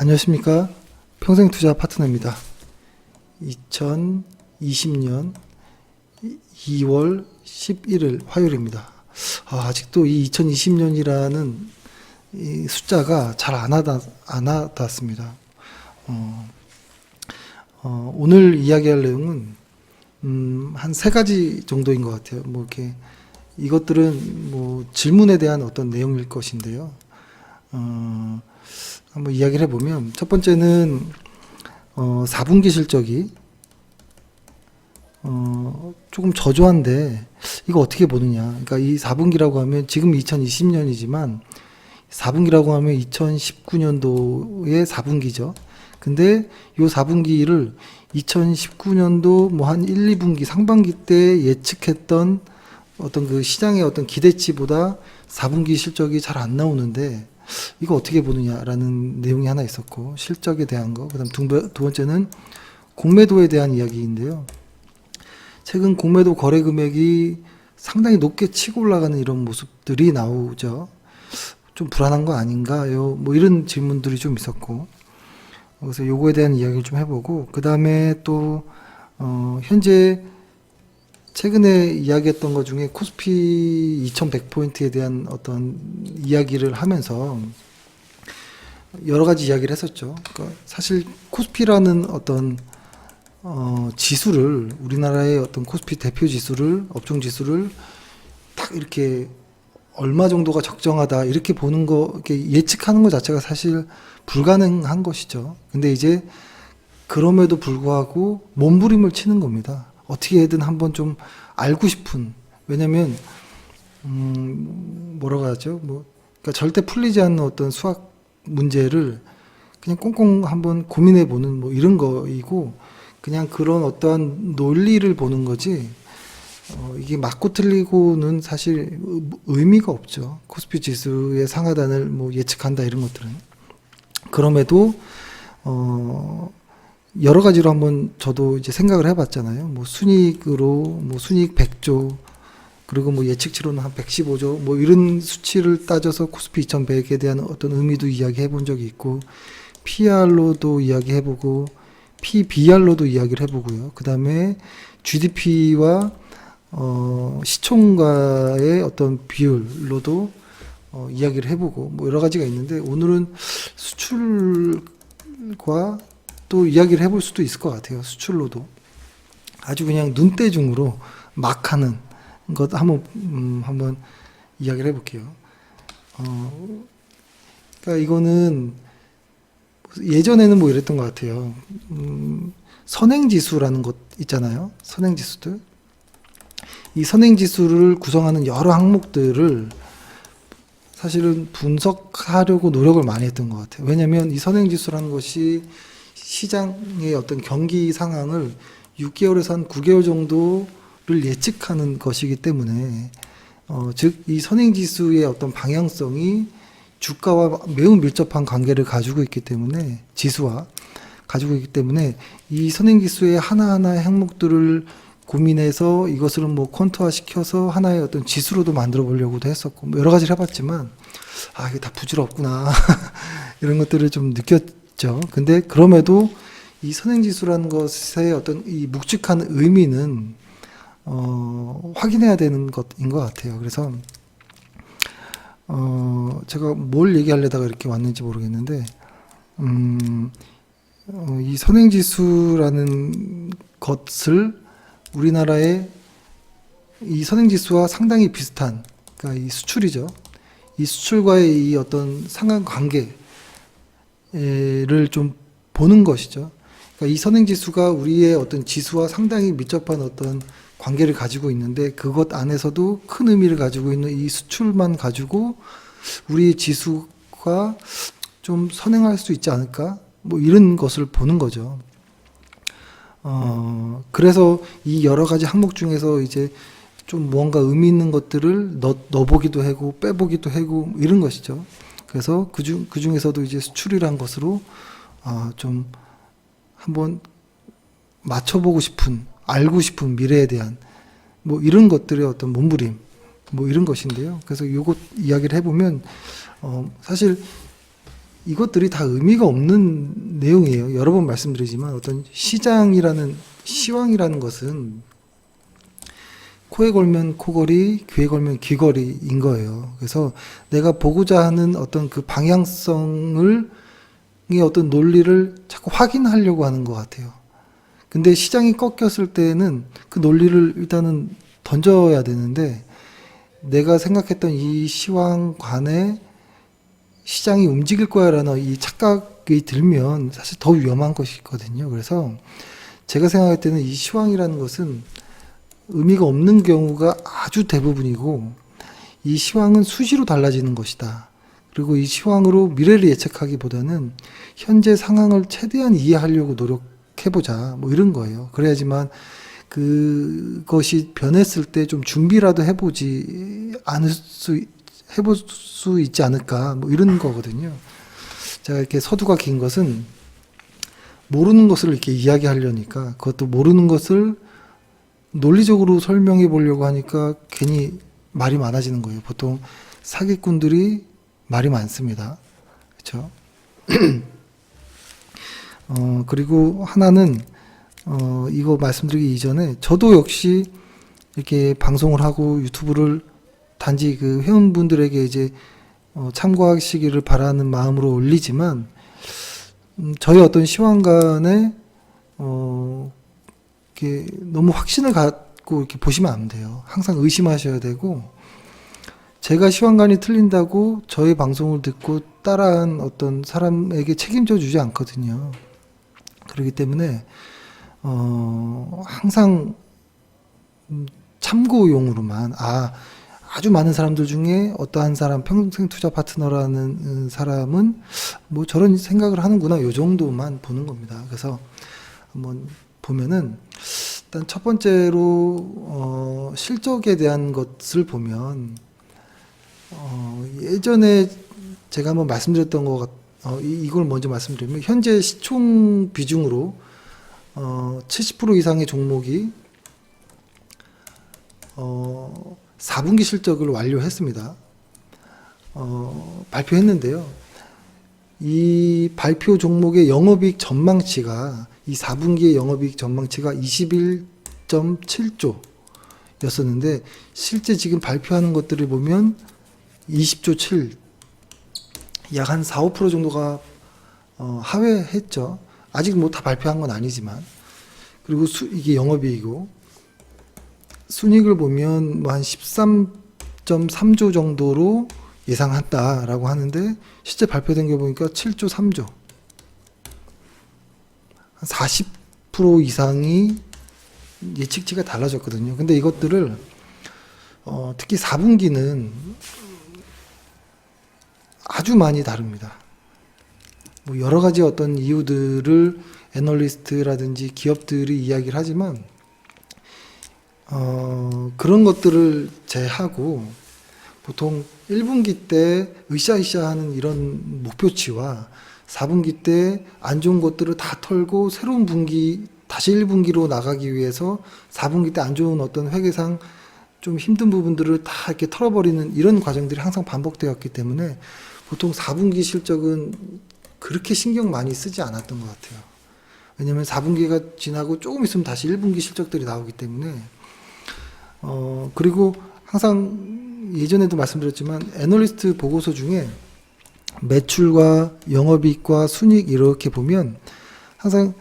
안녕하십니까. 평생투자 파트너입니다. 2020년 2월 11일 화요일입니다. 아직도 이 2020년이라는 이 숫자가 잘 안 와닿습니다. 오늘 이야기할 내용은 한 세 가지 정도인 것 같아요. 이렇게 이것들은 질문에 대한 어떤 내용일 것인데요. 한번 이야기를 해보면, 첫 번째는 4분기 실적이 조금 저조한데 이거 어떻게 보느냐. 그러니까 이 4분기라고 하면 지금 2020년이지만 4분기라고 하면 2019년도의 4분기죠. 근데 요 4분기를 2019년도 한 1, 2분기 상반기 때 예측했던 어떤 그 시장의 어떤 기대치보다 4분기 실적이 잘 안 나오는데 이거 어떻게 보느냐라는 내용이 하나 있었고, 실적에 대한 거. 그다음 두 번째는 공매도에 대한 이야기인데요. 최근 공매도 거래 금액이 상당히 높게 치고 올라가는 이런 모습들이 나오죠. 좀 불안한 거 아닌가요? 이런 질문들이 좀 있었고, 그래서 요거에 대한 이야기를 좀 해보고, 그 다음에 또 현재 최근에 이야기했던 것 중에 코스피 2100포인트에 대한 어떤 이야기를 하면서 여러 가지 이야기를 했었죠. 그러니까 사실 코스피라는 어떤 지수를, 우리나라의 어떤 코스피 대표 지수를, 업종 지수를 딱 이렇게 얼마 정도가 적정하다 이렇게 보는 거, 이렇게 예측하는 것 자체가 사실 불가능한 것이죠. 근데 이제 그럼에도 불구하고 몸부림을 치는 겁니다. 어떻게든 한번 좀 알고 싶은, 왜냐면 뭐라고 하죠? 그러니까 절대 풀리지 않는 어떤 수학 문제를 그냥 꽁꽁 한번 고민해 보는 이런 거이고, 그냥 그런 어떠한 논리를 보는 거지, 이게 맞고 틀리고는 사실 의미가 없죠. 코스피 지수의 상하단을 예측한다 이런 것들은. 그럼에도 여러 가지로 한번 저도 이제 생각을 해봤잖아요. 순이익으로 순이익 100조, 그리고 예측치로는 한 115조, 이런 수치를 따져서 코스피 2100에 대한 어떤 의미도 이야기해 본 적이 있고, PR로도 이야기해보고, PBR로도 이야기를 해보고요. 그 다음에 GDP와 시총과의 어떤 비율로도 이야기를 해보고, 여러 가지가 있는데, 오늘은 수출과 또 이야기를 해볼 수도 있을 것 같아요. 수출로도 아주 그냥 눈대중으로 막 하는 것 한번 이야기를 해볼게요. 그러니까 이거는 예전에는 이랬던 것 같아요. 선행지수라는 것 있잖아요. 선행지수들. 이 선행지수를 구성하는 여러 항목들을 사실은 분석하려고 노력을 많이 했던 것 같아요. 왜냐하면 이 선행지수라는 것이 시장의 어떤 경기 상황을 6개월에서 한 9개월 정도를 예측하는 것이기 때문에, 즉 이 선행지수의 어떤 방향성이 주가와 매우 밀접한 관계를 가지고 있기 때문에, 지수와 가지고 있기 때문에 이 선행지수의 하나하나의 항목들을 고민해서 이것을 컨투화 시켜서 하나의 어떤 지수로도 만들어 보려고도 했었고, 여러 가지를 해봤지만 이게 다 부질없구나 이런 것들을 좀 느꼈죠. 근데 그럼에도 이 선행지수라는 것의 어떤 이 묵직한 의미는 확인해야 되는 것인 것 같아요. 그래서 제가 뭘 얘기하려다가 이렇게 왔는지 모르겠는데, 이 선행지수라는 것을 우리나라의 이 선행지수와 상당히 비슷한, 그러니까 이 수출이죠. 이 수출과의 이 어떤 상관관계를 좀 보는 것이죠. 그러니까 이 선행지수가 우리의 어떤 지수와 상당히 밀접한 어떤 관계를 가지고 있는데, 그것 안에서도 큰 의미를 가지고 있는 이 수출만 가지고 우리의 지수가 좀 선행할 수 있지 않을까? 이런 것을 보는 거죠. 그래서 이 여러 가지 항목 중에서 이제 좀 뭔가 의미 있는 것들을 넣어보기도 하고 빼보기도 하고 이런 것이죠. 그래서 그 중에서도 이제 수출이란 것으로 좀 한번 맞춰보고 싶은, 알고 싶은 미래에 대한 이런 것들의 어떤 몸부림 이런 것인데요. 그래서 요것 이야기를 해보면 사실 이것들이 다 의미가 없는 내용이에요. 여러 번 말씀드리지만 어떤 시황이라는 것은 코에 걸면 코걸이, 귀에 걸면 귀걸이인 거예요. 그래서 내가 보고자 하는 어떤 그 방향성을, 이 어떤 논리를 자꾸 확인하려고 하는 것 같아요. 근데 시장이 꺾였을 때는 그 논리를 일단은 던져야 되는데, 내가 생각했던 이 시황관에 시장이 움직일 거야라는 이 착각이 들면 사실 더 위험한 것이거든요. 그래서 제가 생각할 때는 이 시황이라는 것은 의미가 없는 경우가 아주 대부분이고, 이 시황은 수시로 달라지는 것이다. 그리고 이 시황으로 미래를 예측하기보다는 현재 상황을 최대한 이해하려고 노력해보자. 뭐 이런 거예요. 그래야지만 그것이 변했을 때 좀 준비라도 해볼 수 있지 않을까. 뭐 이런 거거든요. 제가 이렇게 서두가 긴 것은 모르는 것을 이렇게 이야기하려니까, 그것도 모르는 것을 논리적으로 설명해 보려고 하니까 괜히 말이 많아지는 거예요. 보통 사기꾼들이 말이 많습니다. 그렇죠? 그리고 하나는 이거 말씀드리기 이전에 저도 역시 이렇게 방송을 하고 유튜브를 단지 그 회원분들에게 이제 참고하시기를 바라는 마음으로 올리지만, 저희 어떤 시황관에 이렇게 너무 확신을 갖고 이렇게 보시면 안 돼요. 항상 의심하셔야 되고, 제가 시황관이 틀린다고 저희 방송을 듣고 따라한 어떤 사람에게 책임져 주지 않거든요. 그렇기 때문에 항상 참고용으로만, 아주 많은 사람들 중에 어떠한 사람, 평생 투자 파트너라는 사람은 뭐 저런 생각을 하는구나, 요 정도만 보는 겁니다. 그래서 한번 보면은, 일단 첫 번째로 실적에 대한 것을 보면, 예전에 제가 한번 말씀드렸던 것 이걸 먼저 말씀드리면, 현재 시총 비중으로 70% 이상의 종목이 4분기 실적을 완료했습니다. 발표했는데요. 이 발표 종목의 영업이익 전망치가, 이 4분기의 영업이익 전망치가 21.7조 였었는데, 실제 지금 발표하는 것들을 보면 20조 7, 약 한 4, 5% 정도가 하회했죠. 아직 뭐 다 발표한 건 아니지만. 그리고 이게 영업이익이고, 순이익을 보면 뭐 한 13.3조 정도로 예상한다라고 하는데, 실제 발표된 게 보니까 7조 3조. 한 40% 이상이 예측치가 달라졌거든요. 근데 이것들을 특히 4분기는 아주 많이 다릅니다. 뭐 여러 가지 어떤 이유들을 애널리스트라든지 기업들이 이야기를 하지만, 그런 것들을 제하고 보통 1분기 때 으쌰으쌰 하는 이런 목표치와 4분기 때 안 좋은 것들을 다 털고 새로운 분기, 다시 1분기로 나가기 위해서 4분기 때 안 좋은 어떤 회계상 좀 힘든 부분들을 다 이렇게 털어버리는 이런 과정들이 항상 반복되었기 때문에, 보통 4분기 실적은 그렇게 신경 많이 쓰지 않았던 것 같아요. 왜냐면 4분기가 지나고 조금 있으면 다시 1분기 실적들이 나오기 때문에. 그리고 항상 예전에도 말씀드렸지만, 애널리스트 보고서 중에 매출과 영업이익과 순이익 이렇게 보면 항상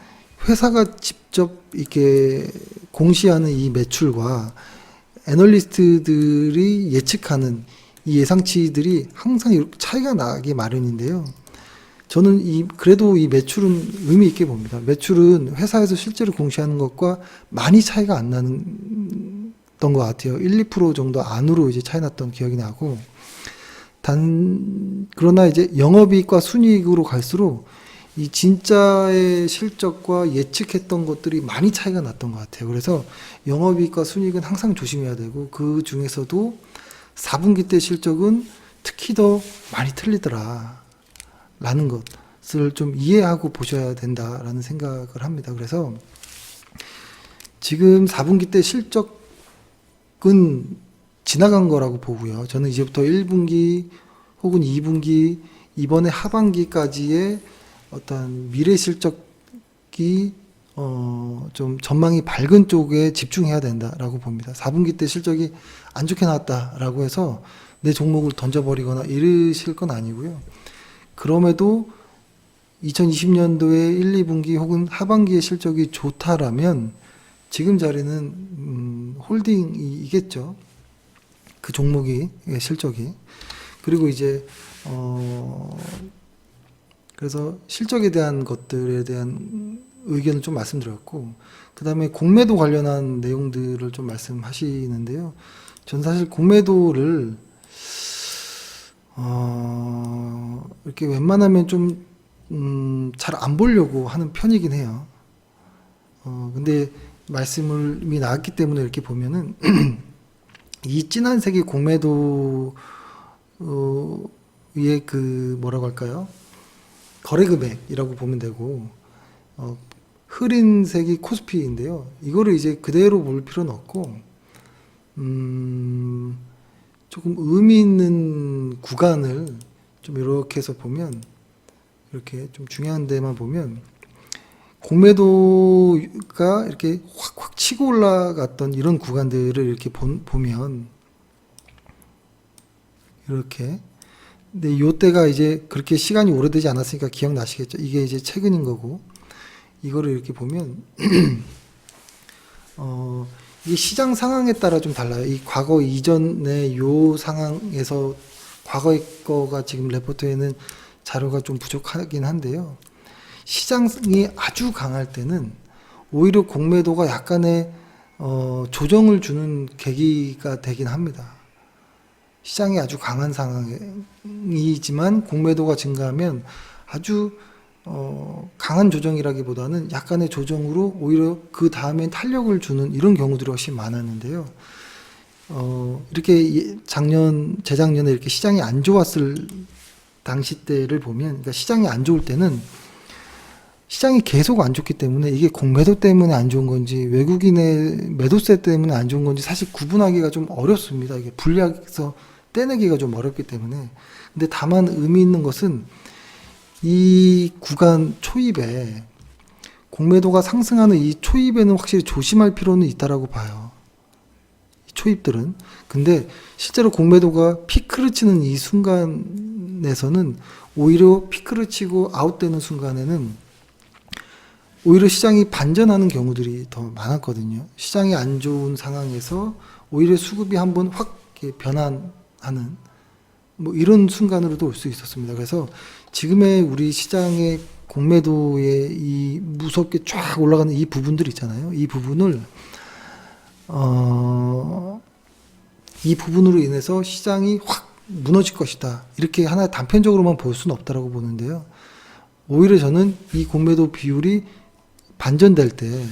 회사가 직접 이렇게 공시하는 이 매출과 애널리스트들이 예측하는 이 예상치들이 항상 차이가 나기 마련인데요. 저는 그래도 이 매출은 의미 있게 봅니다. 매출은 회사에서 실제로 공시하는 것과 많이 차이가 안 나는 것 같아요. 1, 2% 정도 안으로 이제 차이 났던 기억이 나고, 그러나 이제 영업이익과 순이익으로 갈수록 이 진짜의 실적과 예측했던 것들이 많이 차이가 났던 것 같아요. 그래서 영업이익과 순이익은 항상 조심해야 되고, 그 중에서도 4분기 때 실적은 특히 더 많이 틀리더라 라는 것을 좀 이해하고 보셔야 된다라는 생각을 합니다. 그래서 지금 4분기 때 실적은 지나간 거라고 보고요. 저는 이제부터 1분기 혹은 2분기 이번에 하반기까지의 어떤 미래 실적이 좀 전망이 밝은 쪽에 집중해야 된다라고 봅니다. 4분기 때 실적이 안 좋게 나왔다라고 해서 내 종목을 던져버리거나 이러실 건 아니고요. 그럼에도 2020년도에 1, 2분기 혹은 하반기의 실적이 좋다라면 지금 자리는 홀딩이겠죠. 그 종목이 실적이. 그리고 이제 그래서 실적에 대한 것들에 대한 의견을 좀 말씀드렸고, 그 다음에 공매도 관련한 내용들을 좀 말씀하시는데요. 전 사실 공매도를 이렇게 웬만하면 좀 잘 안 보려고 하는 편이긴 해요. 근데 말씀이 나왔기 때문에 이렇게 보면은 이 진한색이 공매도의 그 뭐라고 할까요? 거래 금액이라고 보면 되고, 흐린 색이 코스피인데요. 이거를 이제 그대로 볼 필요는 없고, 조금 의미 있는 구간을 좀 이렇게 해서 보면, 이렇게 좀 중요한 데만 보면, 공매도가 이렇게 확확 치고 올라갔던 이런 구간들을 이렇게 보면, 이렇게. 근데 요때가 이제 그렇게 시간이 오래되지 않았으니까 기억나시겠죠? 이게 이제 최근인 거고, 이거를 이렇게 보면, 이 시장 상황에 따라 좀 달라요. 이 과거 이전의 요 상황에서 과거의 거가 지금 레포트에는 자료가 좀 부족하긴 한데요. 시장이 아주 강할 때는 오히려 공매도가 약간의 조정을 주는 계기가 되긴 합니다. 시장이 아주 강한 상황이지만 공매도가 증가하면 아주 강한 조정이라기보다는 약간의 조정으로 오히려 그 다음엔 탄력을 주는 이런 경우들이 훨씬 많았는데요. 이렇게 재작년에 이렇게 시장이 안 좋았을 당시 때를 보면, 그러니까 시장이 안 좋을 때는 시장이 계속 안 좋기 때문에 이게 공매도 때문에 안 좋은 건지 외국인의 매도세 때문에 안 좋은 건지 사실 구분하기가 좀 어렵습니다. 이게 분리해서 떼내기가 좀 어렵기 때문에. 근데 다만 의미 있는 것은 이 구간 초입에 공매도가 상승하는 이 초입에는 확실히 조심할 필요는 있다라고 봐요. 이 초입들은. 근데 실제로 공매도가 피크를 치는 이 순간에서는 오히려 피크를 치고 아웃되는 순간에는 오히려 시장이 반전하는 경우들이 더 많았거든요. 시장이 안 좋은 상황에서 오히려 수급이 한번 확 변환하는 뭐 이런 순간으로도 올 수 있었습니다. 그래서 지금의 우리 시장의 공매도의 이 무섭게 쫙 올라가는 이 부분들 있잖아요. 이 부분을 이 부분으로 인해서 시장이 확 무너질 것이다. 이렇게 하나 단편적으로만 볼 수는 없다라고 보는데요. 오히려 저는 이 공매도 비율이 반전될 때,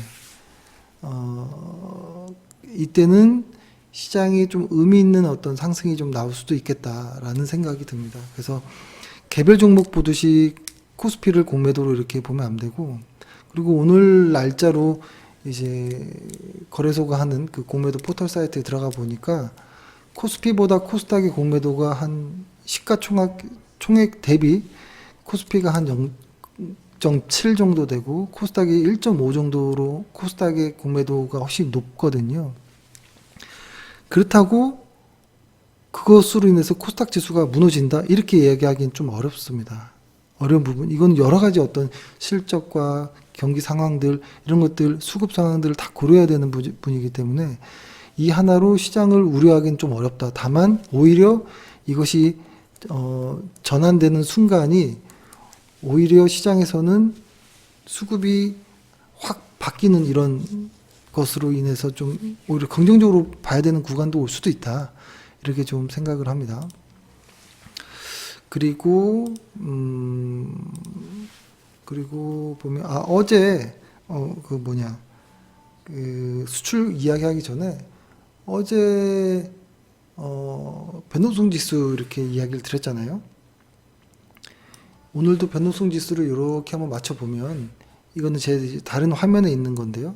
이때는 시장이 좀 의미 있는 어떤 상승이 좀 나올 수도 있겠다라는 생각이 듭니다. 그래서 개별 종목 보듯이 코스피를 공매도로 이렇게 보면 안 되고, 그리고 오늘 날짜로 이제 거래소가 하는 그 공매도 포털 사이트에 들어가 보니까 코스피보다 코스닥의 공매도가 한 시가총액 대비 코스피가 한 0.7 정도 되고 코스닥이 1.5 정도로 코스닥의 공매도가 훨씬 높거든요. 그렇다고 그것으로 인해서 코스닥 지수가 무너진다 이렇게 이야기하기는 좀 어렵습니다. 어려운 부분. 이건 여러 가지 어떤 실적과 경기 상황들 이런 것들 수급 상황들을 다 고려해야 되는 분이기 때문에 이 하나로 시장을 우려하기는 좀 어렵다. 다만 오히려 이것이 전환되는 순간이 오히려 시장에서는 수급이 확 바뀌는 이런 것으로 인해서 좀 오히려 긍정적으로 봐야 되는 구간도 올 수도 있다. 이렇게 좀 생각을 합니다. 그리고 보면 어제 그 수출 이야기하기 전에 어제 변동성 지수 이렇게 이야기를 드렸잖아요. 오늘도 변동성 지수를 이렇게 한번 맞춰보면 이거는 제 다른 화면에 있는 건데요.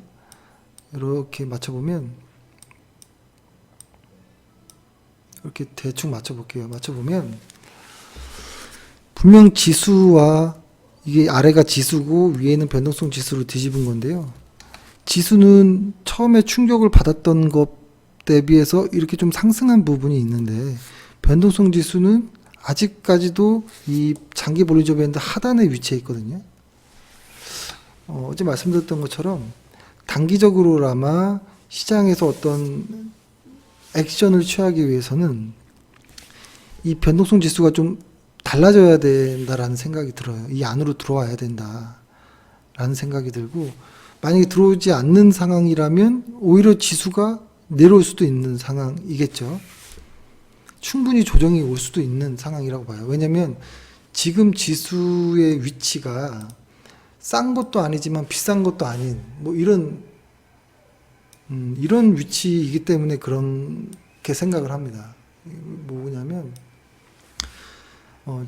이렇게 맞춰보면 이렇게 대충 맞춰볼게요. 맞춰보면 분명 지수와 이게 아래가 지수고 위에는 변동성 지수로 뒤집은 건데요. 지수는 처음에 충격을 받았던 것 대비해서 이렇게 좀 상승한 부분이 있는데 변동성 지수는 아직까지도 이 장기 볼린저 밴드 하단에 위치해 있거든요. 어제 말씀드렸던 것처럼 단기적으로나마 시장에서 어떤 액션을 취하기 위해서는 이 변동성 지수가 좀 달라져야 된다라는 생각이 들어요. 이 안으로 들어와야 된다라는 생각이 들고, 만약에 들어오지 않는 상황이라면 오히려 지수가 내려올 수도 있는 상황이겠죠. 충분히 조정이 올 수도 있는 상황이라고 봐요. 왜냐하면 지금 지수의 위치가 싼 것도 아니지만 비싼 것도 아닌 뭐 이런 위치이기 때문에 그렇게 생각을 합니다. 뭐냐면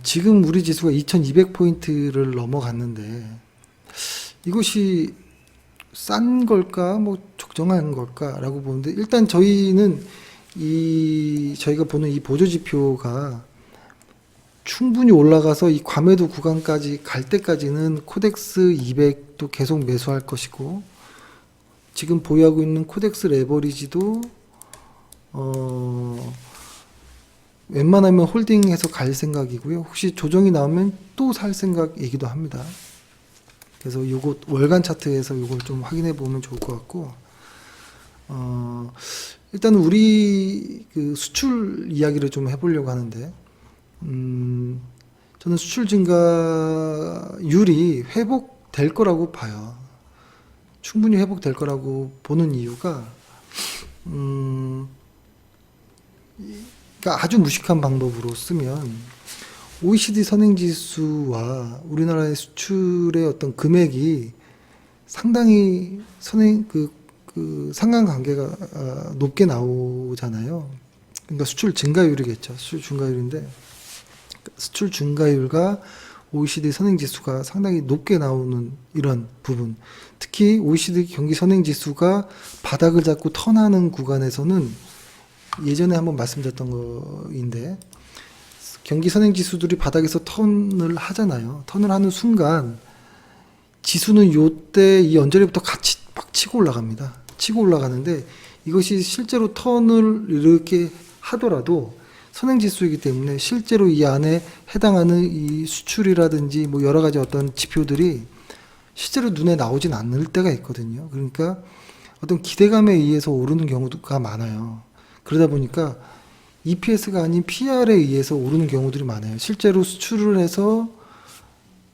지금 우리 지수가 2200포인트를 넘어갔는데 이것이 싼 걸까 뭐 적정한 걸까라고 보는데, 일단 저희는 저희가 보는 이 보조지표가 충분히 올라가서 이 과매도 구간까지 갈 때까지는 코덱스 200도 계속 매수할 것이고, 지금 보유하고 있는 코덱스 레버리지도 웬만하면 홀딩해서 갈 생각이고요. 혹시 조정이 나오면 또 살 생각이기도 합니다. 그래서 요거 월간 차트에서 요걸 좀 확인해 보면 좋을 것 같고, 일단 우리 그 수출 이야기를 좀 해보려고 하는데, 저는 수출 증가율이 회복될 거라고 봐요. 충분히 회복될 거라고 보는 이유가, 그러니까 아주 무식한 방법으로 쓰면 OECD 선행지수와 우리나라의 수출의 어떤 금액이 상당히 상관관계가 높게 나오잖아요. 그러니까 수출 증가율이겠죠. 수출 증가율인데, 수출 증가율과 OECD 선행지수가 상당히 높게 나오는 이런 부분, 특히 OECD 경기 선행지수가 바닥을 잡고 턴하는 구간에서는 예전에 한번 말씀드렸던 거인데, 경기 선행지수들이 바닥에서 턴을 하잖아요. 턴을 하는 순간 지수는 요때 이 언저리부터 같이 막 치고 올라갑니다. 치고 올라가는데, 이것이 실제로 턴을 이렇게 하더라도 선행지수이기 때문에 실제로 이 안에 해당하는 이 수출이라든지 뭐 여러 가지 어떤 지표들이 실제로 눈에 나오진 않을 때가 있거든요. 그러니까 어떤 기대감에 의해서 오르는 경우가 많아요. 그러다 보니까 EPS가 아닌 PR에 의해서 오르는 경우들이 많아요. 실제로 수출을 해서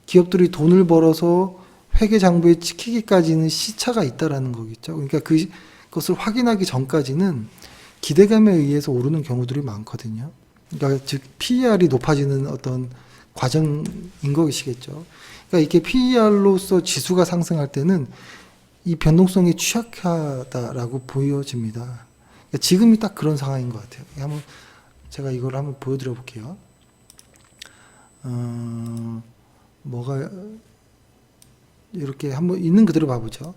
기업들이 돈을 벌어서 회계장부에 찍히기까지는 시차가 있다라는 거겠죠. 그러니까 그것을 확인하기 전까지는 기대감에 의해서 오르는 경우들이 많거든요. 그러니까 즉 PER이 높아지는 어떤 과정인 것이겠죠. 그러니까 이렇게 PER로서 지수가 상승할 때는 이 변동성이 취약하다라고 보여집니다. 그러니까 지금이 딱 그런 상황인 것 같아요. 제가 이걸 한번 보여드려 볼게요. 뭐가 이렇게 한번 있는 그대로 봐보죠.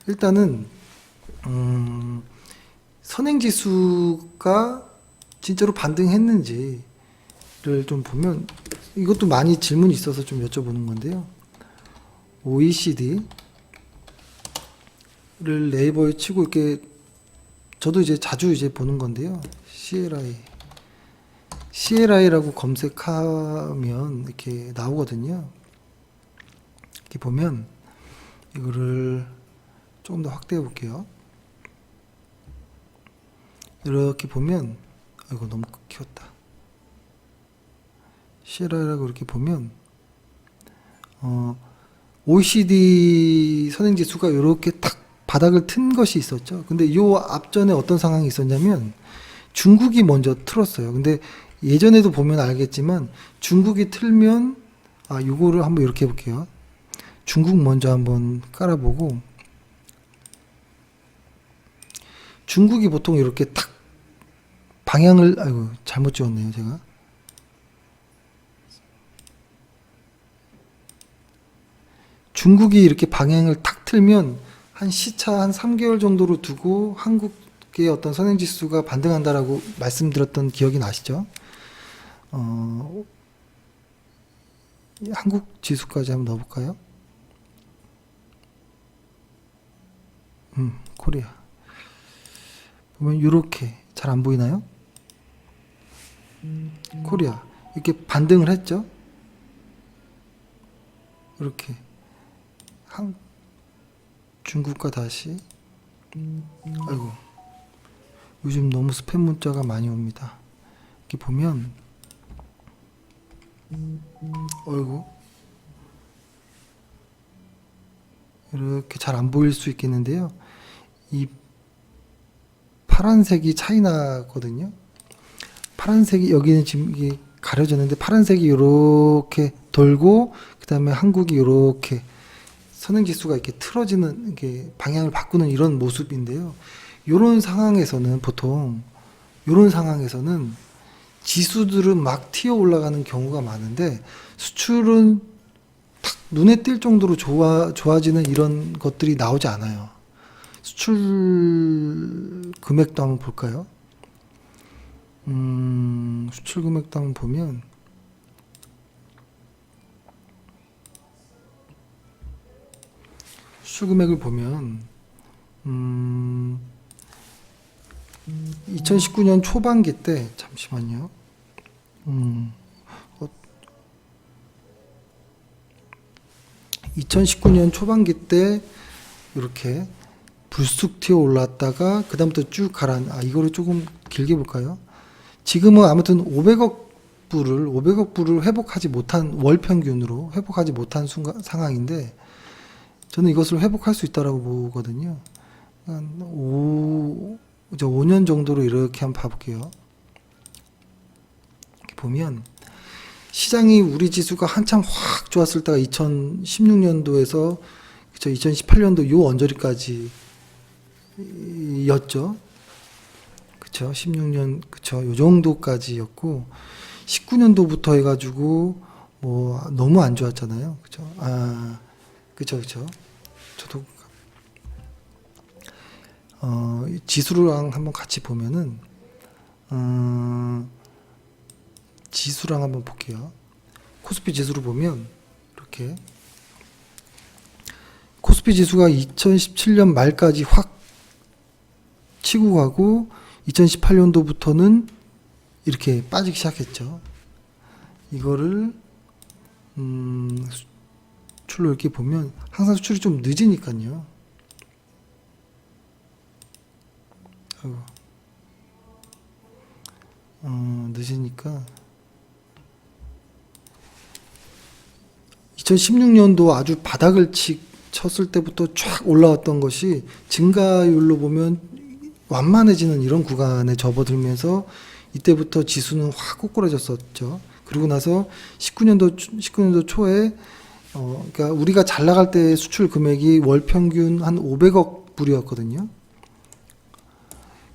일단은 선행지수가 진짜로 반등했는지를 좀 보면, 이것도 많이 질문이 있어서 좀 여쭤보는 건데요. OECD를 네이버에 치고 이렇게, 저도 이제 자주 이제 보는 건데요. CLI라고 검색하면 이렇게 나오거든요. 이렇게 보면 이거를 조금 더 확대해 볼게요. 이렇게 보면, 이거 너무 키웠다. CLI라고 이렇게 보면 OECD 선행지수가 이렇게 탁 바닥을 튼 것이 있었죠. 근데 요 앞전에 어떤 상황이 있었냐면 중국이 먼저 틀었어요. 근데 예전에도 보면 알겠지만 중국이 틀면, 요거를 한번 이렇게 해볼게요. 중국 먼저 한번 깔아보고, 중국이 보통 이렇게 탁 방향을, 잘못 지웠네요, 제가. 중국이 이렇게 방향을 탁 틀면 한 시차 한 3개월 정도로 두고 한국의 어떤 선행지수가 반등한다라고 말씀드렸던 기억이 나시죠? 한국 지수까지 한번 넣어볼까요? 코리아. 보면 이렇게 잘 안 보이나요? 코리아 이렇게 반등을 했죠. 이렇게 중국과 다시. 아이고, 요즘 너무 스팸 문자가 많이 옵니다. 이렇게 보면 어이구, 이렇게 잘 안 보일 수 있겠는데요. 이 파란색이 차이나거든요. 파란색이 여기는 지금 이게 가려졌는데 파란색이 이렇게 돌고 그 다음에 한국이 이렇게 선행지수가 이렇게 틀어지는 이게 방향을 바꾸는 이런 모습인데요. 이런 상황에서는 보통 이런 상황에서는 지수들은 막 튀어 올라가는 경우가 많은데 수출은 탁 눈에 띌 정도로 좋아지는 이런 것들이 나오지 않아요. 수출 금액도 한번 볼까요? 수출 금액도 한번 보면 수출 금액을 보면 2019년 초반기 때 잠시만요. 2019년 초반기 때 이렇게 불쑥 튀어 올랐다가 그다음부터 쭉 이거를 조금 길게 볼까요? 지금은 아무튼 500억 불을 회복하지 못한 월 평균으로 회복하지 못한 상황인데 저는 이것을 회복할 수 있다라고 보거든요. 한 5년 정도로 이렇게 한번 봐볼게요. 이렇게 보면 시장이 우리 지수가 한참 확 좋았을 때가 2016년도에서 2018년도 요 언저리까지 였죠. 그쵸. 16년, 그쵸. 요 정도까지였고, 19년도부터 해가지고, 뭐, 너무 안 좋았잖아요. 그쵸. 그쵸. 저도, 지수랑 한번 같이 보면은, 지수랑 한번 볼게요. 코스피 지수를 보면, 이렇게, 코스피 지수가 2017년 말까지 확 치고 가고 2018년도부터는 이렇게 빠지기 시작했죠. 이거를 수출로 이렇게 보면 항상 수출이 좀 늦으니까요. 늦으니까 2016년도 아주 바닥을 쳤을 때부터 쫙 올라왔던 것이 증가율로 보면 완만해지는 이런 구간에 접어들면서 이때부터 지수는 확 꼬꾸라졌었죠. 그리고 나서 19년도 초에 그러니까 우리가 잘 나갈 때 수출 금액이 월 평균 한 500억 불이었거든요.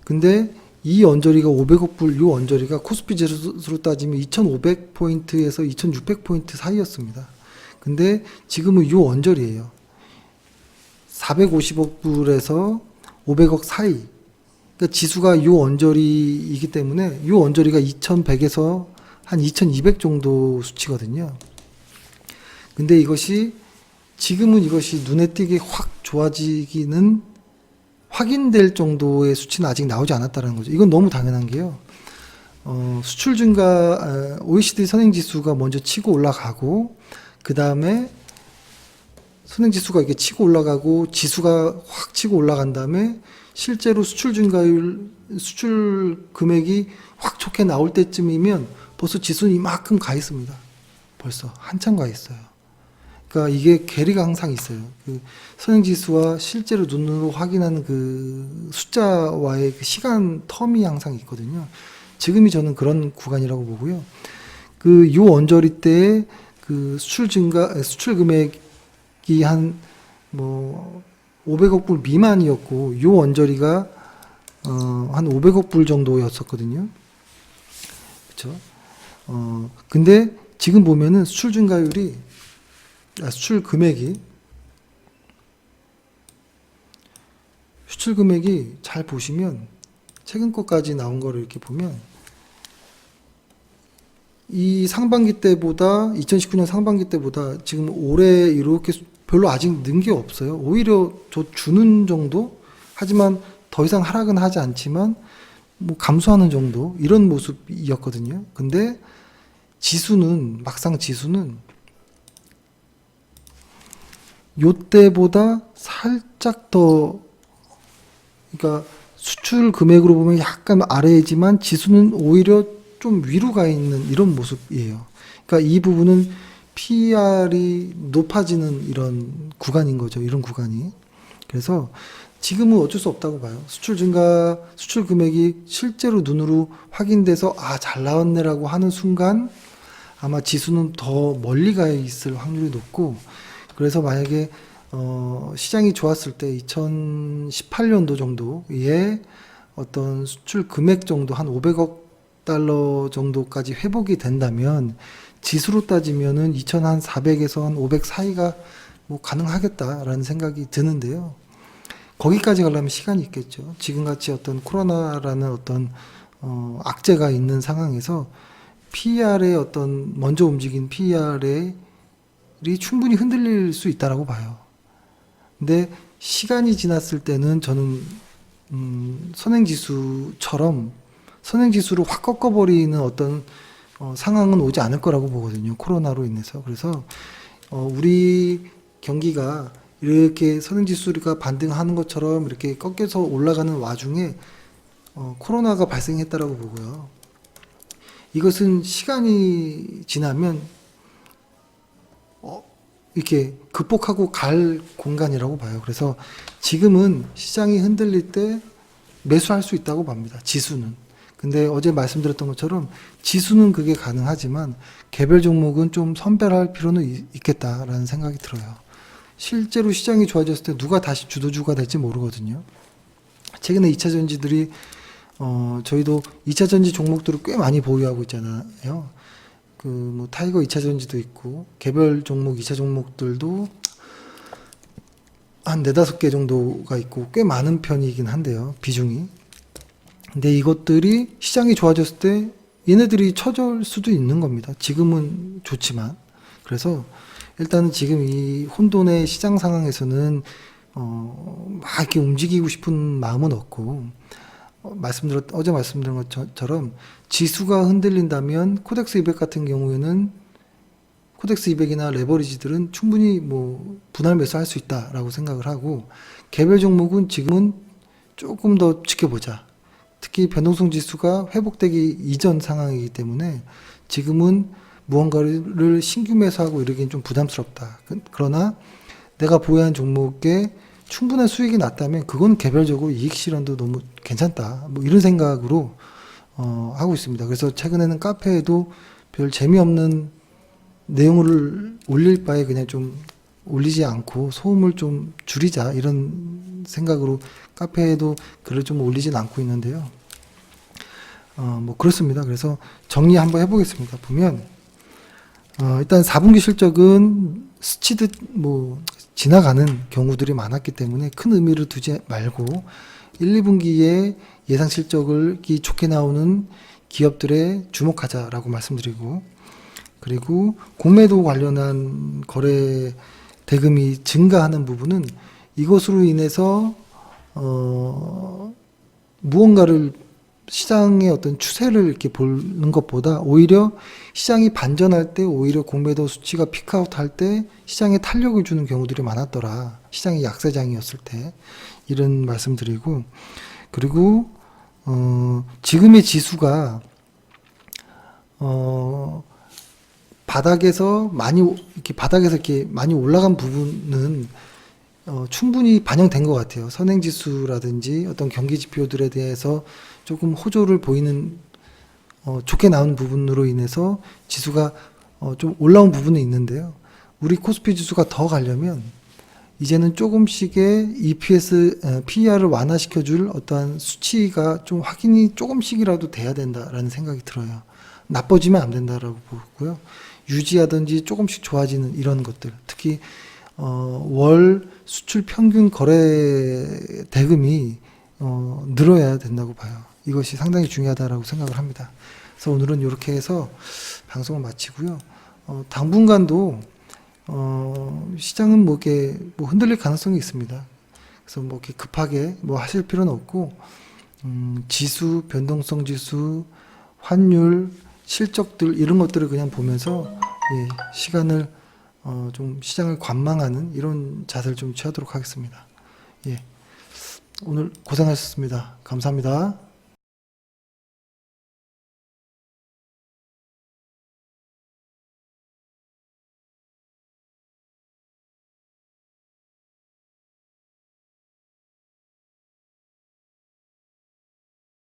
근데 이 언저리가 500억 불, 이 언저리가 코스피 지수로 따지면 2,500포인트에서 2,600포인트 사이였습니다. 근데 지금은 이 언저리예요. 450억 불에서 500억 사이. 그러니까 지수가 이 언저리이기 때문에 이 언저리가 2100에서 한 2200 정도 수치거든요. 근데 지금은 이것이 눈에 띄게 확 좋아지기는 확인될 정도의 수치는 아직 나오지 않았다는 거죠. 이건 너무 당연한 게요. 수출 증가, OECD 선행지수가 먼저 치고 올라가고, 그 다음에 선행지수가 이렇게 치고 올라가고, 지수가 확 치고 올라간 다음에, 실제로 수출 증가율, 수출 금액이 확 좋게 나올 때쯤이면 벌써 지수는 이만큼 가 있습니다. 벌써 한참 가 있어요. 그러니까 이게 괴리가 항상 있어요. 그 선행지수와 실제로 눈으로 확인하는 그 숫자와의 그 시간 텀이 항상 있거든요. 지금이 저는 그런 구간이라고 보고요. 요 언저리 때 그 수출 금액이 한 500억 불 미만이었고, 요 언저리가 한 500억 불 정도였었거든요. 그렇죠? 근데 지금 보면은 수출 금액이 잘 보시면 최근 것까지 나온 거를 이렇게 보면 이 상반기 때보다 2019년 상반기 때보다 지금 올해 이렇게 별로 아직 는 게 없어요. 오히려 저 주는 정도? 하지만 더 이상 하락은 하지 않지만 뭐 감소하는 정도 이런 모습이었거든요. 근데 막상 지수는 요때보다 살짝 더, 그러니까 수출 금액으로 보면 약간 아래이지만 지수는 오히려 좀 위로 가 있는 이런 모습이에요. 그러니까 이 부분은 PER이 높아지는 이런 구간인 거죠. 이런 구간이. 그래서 지금은 어쩔 수 없다고 봐요. 수출 증가, 수출 금액이 실제로 눈으로 확인돼서 잘 나왔네라고 하는 순간 아마 지수는 더 멀리 가 있을 확률이 높고, 그래서 만약에 시장이 좋았을 때 2018년도 정도에 어떤 수출 금액 정도 한 500억 달러 정도까지 회복이 된다면 지수로 따지면은 2,400에서 한 500 사이가 뭐 가능하겠다라는 생각이 드는데요. 거기까지 가려면 시간이 있겠죠. 지금같이 어떤 코로나라는 어떤 악재가 있는 상황에서 PER의 어떤 먼저 움직인 PER이 충분히 흔들릴 수 있다라고 봐요. 근데 시간이 지났을 때는 저는 선행지수처럼 선행지수를 확 꺾어버리는 어떤 상황은 오지 않을 거라고 보거든요. 코로나로 인해서. 그래서 우리 경기가 이렇게 선행지수가 반등하는 것처럼 이렇게 꺾여서 올라가는 와중에 코로나가 발생했다라고 보고요. 이것은 시간이 지나면 이렇게 극복하고 갈 공간이라고 봐요. 그래서 지금은 시장이 흔들릴 때 매수할 수 있다고 봅니다. 지수는. 근데 어제 말씀드렸던 것처럼 지수는 그게 가능하지만 개별 종목은 좀 선별할 필요는 있겠다라는 생각이 들어요. 실제로 시장이 좋아졌을 때 누가 다시 주도주가 될지 모르거든요. 최근에 2차 전지들이 저희도 2차 전지 종목들을 꽤 많이 보유하고 있잖아요. 뭐 타이거 2차 전지도 있고 개별 종목 2차 종목들도 한 4-5개 정도가 있고 꽤 많은 편이긴 한데요. 비중이. 근데 이것들이 시장이 좋아졌을 때 얘네들이 처질 수도 있는 겁니다. 지금은 좋지만. 그래서 일단은 지금 이 혼돈의 시장 상황에서는 막 이렇게 움직이고 싶은 마음은 없고, 어제 말씀드린 것처럼 지수가 흔들린다면 코덱스 200 같은 경우에는 코덱스 200이나 레버리지들은 충분히 뭐 분할 매수할 수 있다라고 생각을 하고, 개별 종목은 지금은 조금 더 지켜보자. 특히 변동성 지수가 회복되기 이전 상황이기 때문에 지금은 무언가를 신규 매수하고 이러기엔 좀 부담스럽다. 그러나 내가 보유한 종목에 충분한 수익이 났다면 그건 개별적으로 이익 실현도 너무 괜찮다. 뭐 이런 생각으로 하고 있습니다. 그래서 최근에는 카페에도 별 재미없는 내용을 올릴 바에 그냥 좀 올리지 않고 소음을 좀 줄이자 이런 생각으로 카페에도 글을 좀 올리진 않고 있는데요. 뭐 그렇습니다. 그래서 정리 한번 해보겠습니다. 보면 일단 4분기 실적은 스치듯 뭐 지나가는 경우들이 많았기 때문에 큰 의미를 두지 말고 1, 2분기에 예상 실적을 좋게 나오는 기업들에 주목하자라고 말씀드리고, 그리고 공매도 관련한 거래 대금이 증가하는 부분은 이것으로 인해서 무언가를 시장의 어떤 추세를 이렇게 보는 것보다 오히려 시장이 반전할 때 오히려 공매도 수치가 피크아웃 할 때 시장에 탄력을 주는 경우들이 많았더라. 시장이 약세장이었을 때 이런 말씀드리고, 그리고 지금의 지수가 바닥에서 이렇게 많이 올라간 부분은 충분히 반영된 것 같아요. 선행지수라든지 어떤 경기 지표들에 대해서 조금 호조를 보이는 좋게 나온 부분으로 인해서 지수가 좀 올라온 부분이 있는데요. 우리 코스피 지수가 더 가려면 이제는 조금씩의 EPS, PER을 완화시켜줄 어떠한 수치가 좀 확인이 조금씩이라도 돼야 된다라는 생각이 들어요. 나빠지면 안 된다라고 보고요. 유지하든지 조금씩 좋아지는 이런 것들, 특히 월 수출 평균 거래 대금이 늘어야 된다고 봐요. 이것이 상당히 중요하다라고 생각을 합니다. 그래서 오늘은 이렇게 해서 방송을 마치고요. 당분간도 시장은 뭐 이렇게 뭐 흔들릴 가능성이 있습니다. 그래서 뭐 이렇게 급하게 뭐 하실 필요는 없고, 지수, 변동성 지수, 환율, 실적들 이런 것들을 그냥 보면서 예, 시간을 좀 시장을 관망하는 이런 자세를 좀 취하도록 하겠습니다. 예, 오늘 고생하셨습니다. 감사합니다.